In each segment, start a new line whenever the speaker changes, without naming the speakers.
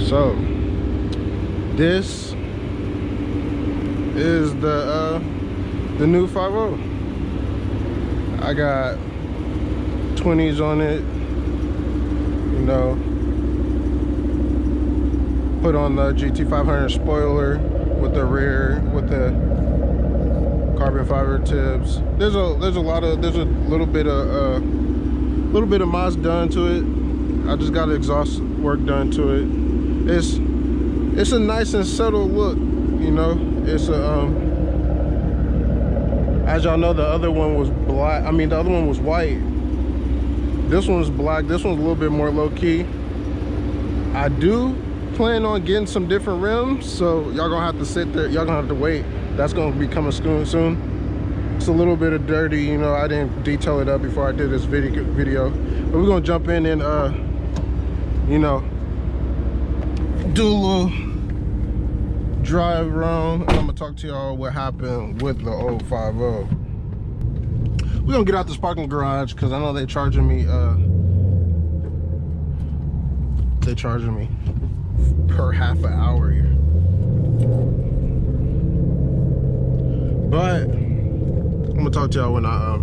So this is the new 5.0. I got 20s on it, you know. Put on the GT500 spoiler with the rear, with the carbon fiber tips. There's a little bit of mods done to it. I just got exhaust work done to it. It's a nice and subtle look, you know. It's a as y'all know, the other one was black. I mean, the other one was white. This one's black. This one's a little bit more low key. I do plan on getting some different rims, so y'all gonna have to sit there. Y'all gonna have to wait. That's gonna be coming soon. It's a little bit of dirty, you know. I didn't detail it up before I did this video, but we're gonna jump in and you know, do a little drive around, and I'm gonna talk to y'all what happened with the old 5.0. We're gonna get out this parking garage because I know they're charging me per half an hour here. But I'm gonna talk to y'all when I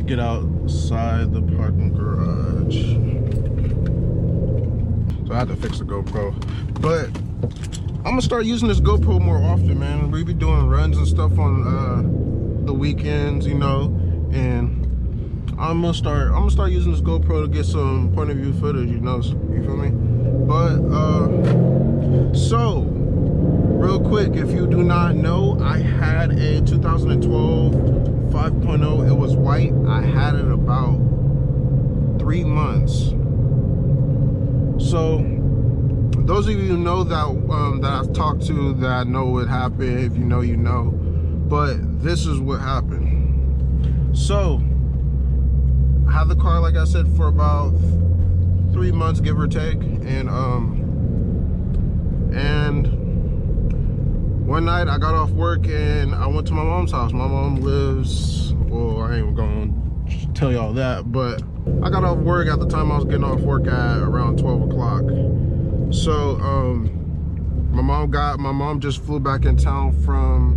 get outside the parking garage. So I had to fix the GoPro, but I'm gonna start using this GoPro more often, man. We be doing runs and stuff on the weekends, you know, and I'm gonna start using this GoPro to get some point of view footage, you know, you feel me? But so real quick, if you do not know, I had a 2012 5.0. It was white. I had it about 3 months. So those of you who know that that I've talked to, that know what happened, if you know, you know. But this is what happened. So I had the car, like I said, for about 3 months, give or take, and one night I got off work and I went to my mom's house. My mom lives, well, I ain't gonna tell y'all that, but I got off work at the time I was getting off work at around 12 o'clock. So my mom just flew back in town from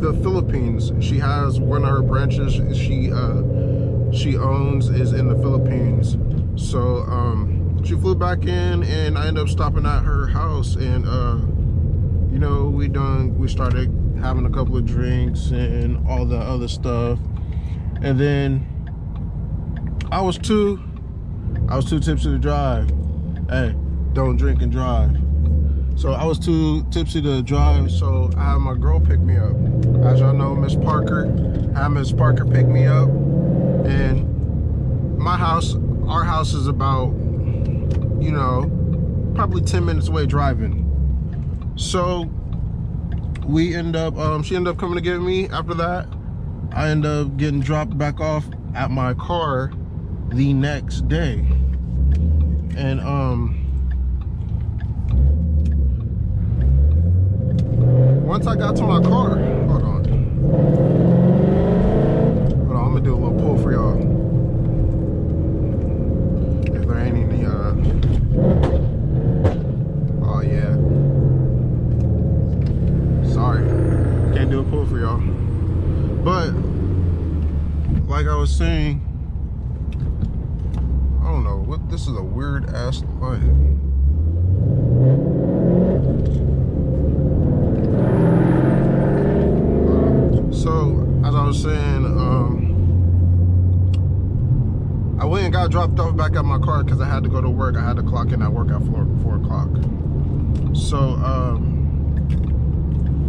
the Philippines. She has one of her branches she owns is in the Philippines. So she flew back in, and I ended up stopping at her house, and you know, we started having a couple of drinks and all the other stuff, and then I was too tipsy to drive. Hey, don't drink and drive. So I was too tipsy to drive, so I had my girl pick me up. As y'all know, Miss Parker, I had Miss Parker pick me up, and our house is about, you know, probably 10 minutes away driving. So we end up, she ended up coming to get me. After that, I ended up getting dropped back off at my car the next day. And once I got to my car, hold on, I'm gonna do a little pull for y'all. If there ain't any, oh yeah, sorry, can't do a pull for y'all. But like I was saying, I don't know what, this is a weird ass light. So as I was saying, I went and got dropped off back at my car because I had to go to work. I had to clock in at work at 4 o'clock. So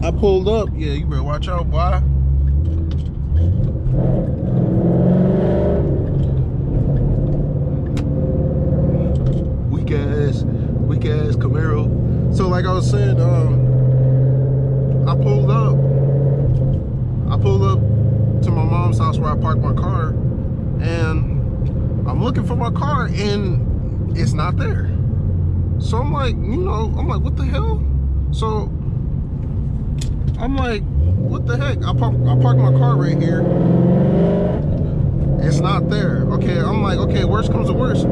I pulled up. Yeah, you better watch out, boy. Weak ass Camaro. So like I was saying, I pulled up to my mom's house where I parked my car, and I'm looking for my car and it's not there. So I'm like, you know, what the hell? So I'm like, what the heck? I parked my car right here. It's not there. Okay, I'm like, okay, worst comes to worst,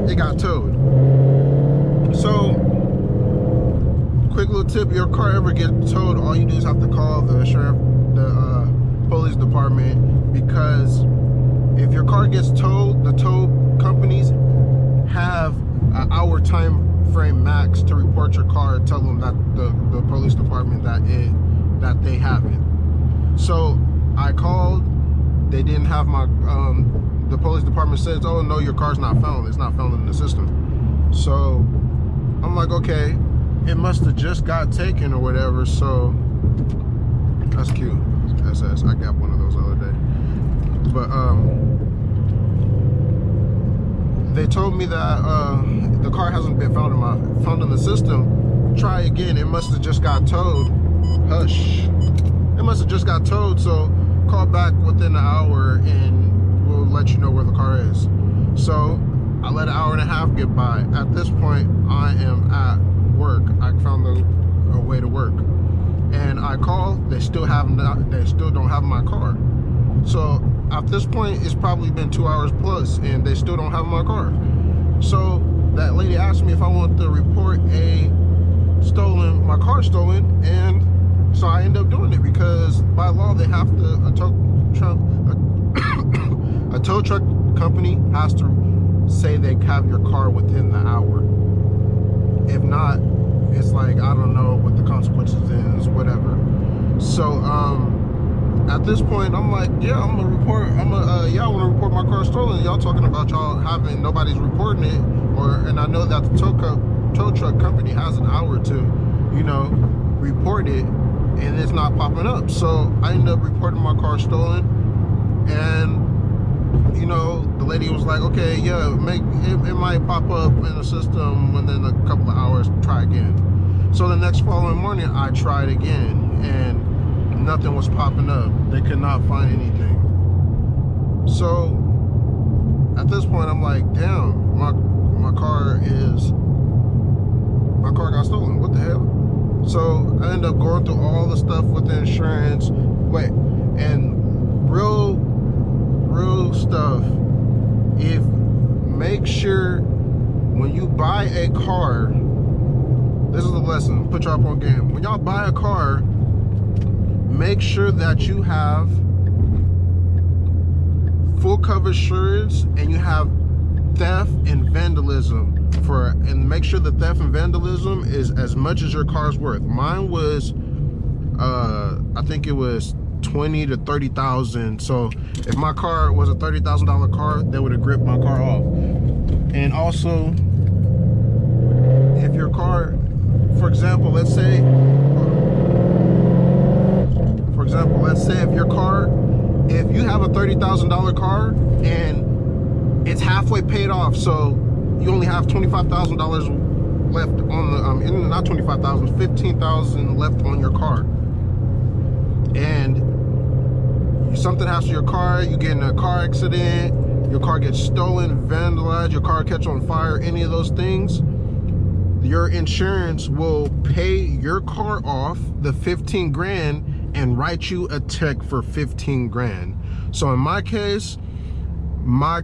it got towed. So, quick little tip: your car ever gets towed, all you do is have to call the sheriff, the police department, because if your car gets towed, the tow companies have an hour time frame max to report your car. Tell them that the police department that they have it. So I called. They didn't have my. The police department says, "Oh no, your car's not found. It's not found in the system." So I'm like, okay, it must have just got taken or whatever. So that's cute. SS. I got one of those the other day. But they told me that the car hasn't been found in the system. Try again. It must have just got towed. Hush. It must have just got towed. So call back within an hour and we'll let you know where the car is. So I let an hour and a half get by. At this point, I am at work. I found a way to work, and I call. They still don't have my car. So at this point, it's probably been 2 hours plus, and they still don't have my car. So that lady asked me if I want to report my car stolen, and so I end up doing it because by law they have to. A tow truck company has to say they have your car within the hour. If not, it's like, I don't know what the consequences is, whatever. So at this point, I'm like, yeah, I want to report my car stolen. Y'all talking about nobody's reporting it, and I know that the tow truck company has an hour to, report it, and it's not popping up. So I ended up reporting my car stolen, and the lady was like, okay, yeah, it might pop up in the system within a couple of hours, try again. So the next following morning, I tried again, and nothing was popping up. They could not find anything. So at this point, I'm like, damn, my car got stolen. What the hell? So I ended up going through all the stuff with the insurance. And real stuff. Make sure when you buy a car, this is a lesson, put y'all up on game. When y'all buy a car, make sure that you have full coverage insurance and you have theft and vandalism and make sure the theft and vandalism is as much as your car's worth. Mine was I think it was 20 to 30,000. So if my car was a $30,000 car, they would have gripped my car off. And also, if your car, for example, let's say if you have a $30,000 car and it's halfway paid off, so you only have $25,000 left on the not 25,000, 15,000 left on your car, and something happens to your car, you get in a car accident, your car gets stolen, vandalized, your car catch on fire, any of those things, your insurance will pay your car off the 15 grand and write you a check for 15 grand. So in my case, my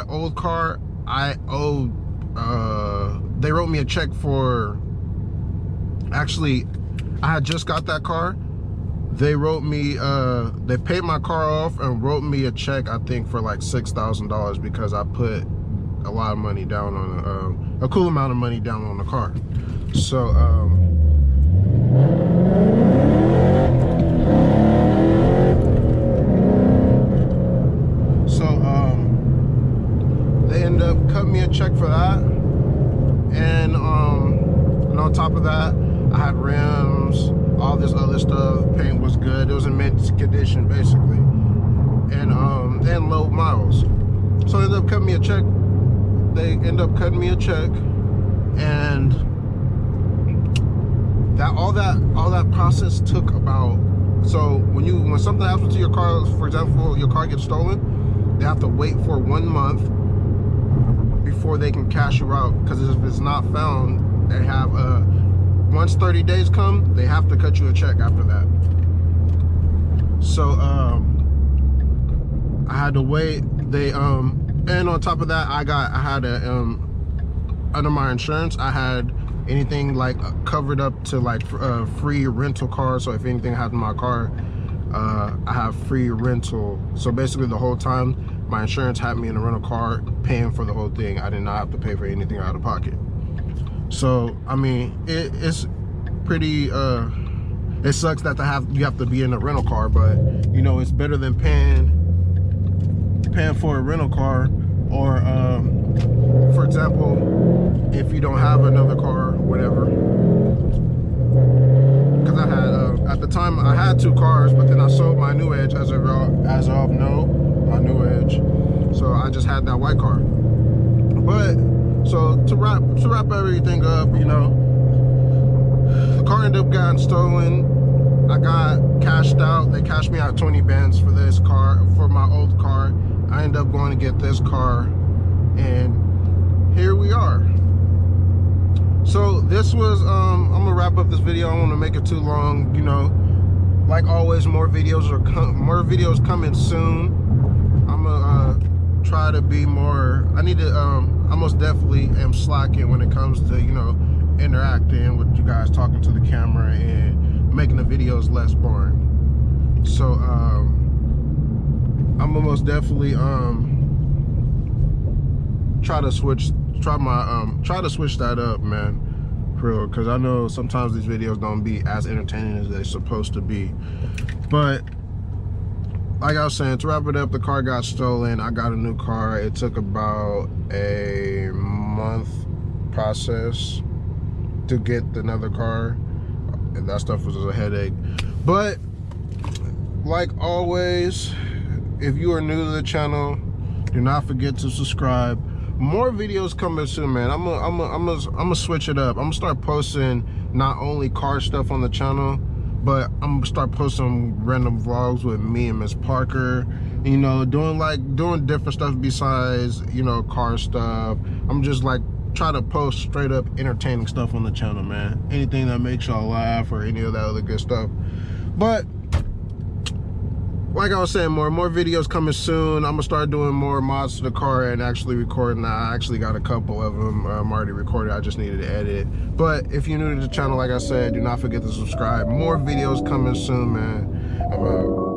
old car, I owed, they wrote me a check for, actually, I had just got that car. They wrote me, they paid my car off and wrote me a check, I think, for like $6,000 because I put a lot of money down on, a cool amount of money down on the car. So, they ended up cutting me a check for that. And on top of that, I had rims, all this other stuff. Paint was good. It was in mint condition, basically, and low miles. So they ended up cutting me a check. And all that process took about. So when something happens to your car, for example, your car gets stolen, they have to wait for 1 month before they can cash you out. Because if it's not found, they have once 30 days come, they have to cut you a check after that. So I had to wait. And on top of that, I had a under my insurance, I had anything like covered up to like free rental car. So if anything happened to my car, I have free rental. So basically the whole time my insurance had me in a rental car paying for the whole thing. I did not have to pay for anything out of pocket. So I mean, it's pretty it sucks that you have to be in a rental car, but you know, it's better than paying for a rental car. Or for example, if you don't have another car, whatever. Because I had at the time I had 2 cars, but then I sold my new Edge as of no, my new Edge. So I just had that white car. But so to wrap everything up, you know, the car ended up getting stolen. I got cashed out. They cashed me out 20 bands for this car, for my old car. I ended up going to get this car, and here we are. So this was I'm gonna wrap up this video. I don't want to make it too long, you know. Like always, more videos coming soon. I'm gonna try to be more, I need to I most definitely am slacking when it comes to, you know, interacting with you guys, talking to the camera, and making the videos less boring. So I'm gonna most definitely try to switch that up, man, for real, because I know sometimes these videos don't be as entertaining as they're supposed to be. But like I was saying, to wrap it up, the car got stolen. I got a new car. It took about a month process to get another car, and that stuff was a headache. But like always, if you are new to the channel, do not forget to subscribe. More videos coming soon, man. I'm gonna switch it up. I'm gonna start posting not only car stuff on the channel, but I'm gonna start posting random vlogs with me and Miss Parker. You know, doing different stuff besides, you know, car stuff. I'm just like try to post straight up entertaining stuff on the channel, man. Anything that makes y'all laugh or any of that other good stuff. But like I was saying, more videos coming soon. I'm gonna start doing more mods to the car and actually recording. I actually got a couple of them already recorded. I just needed to edit. But if you're new to the channel, like I said, do not forget to subscribe. More videos coming soon, man.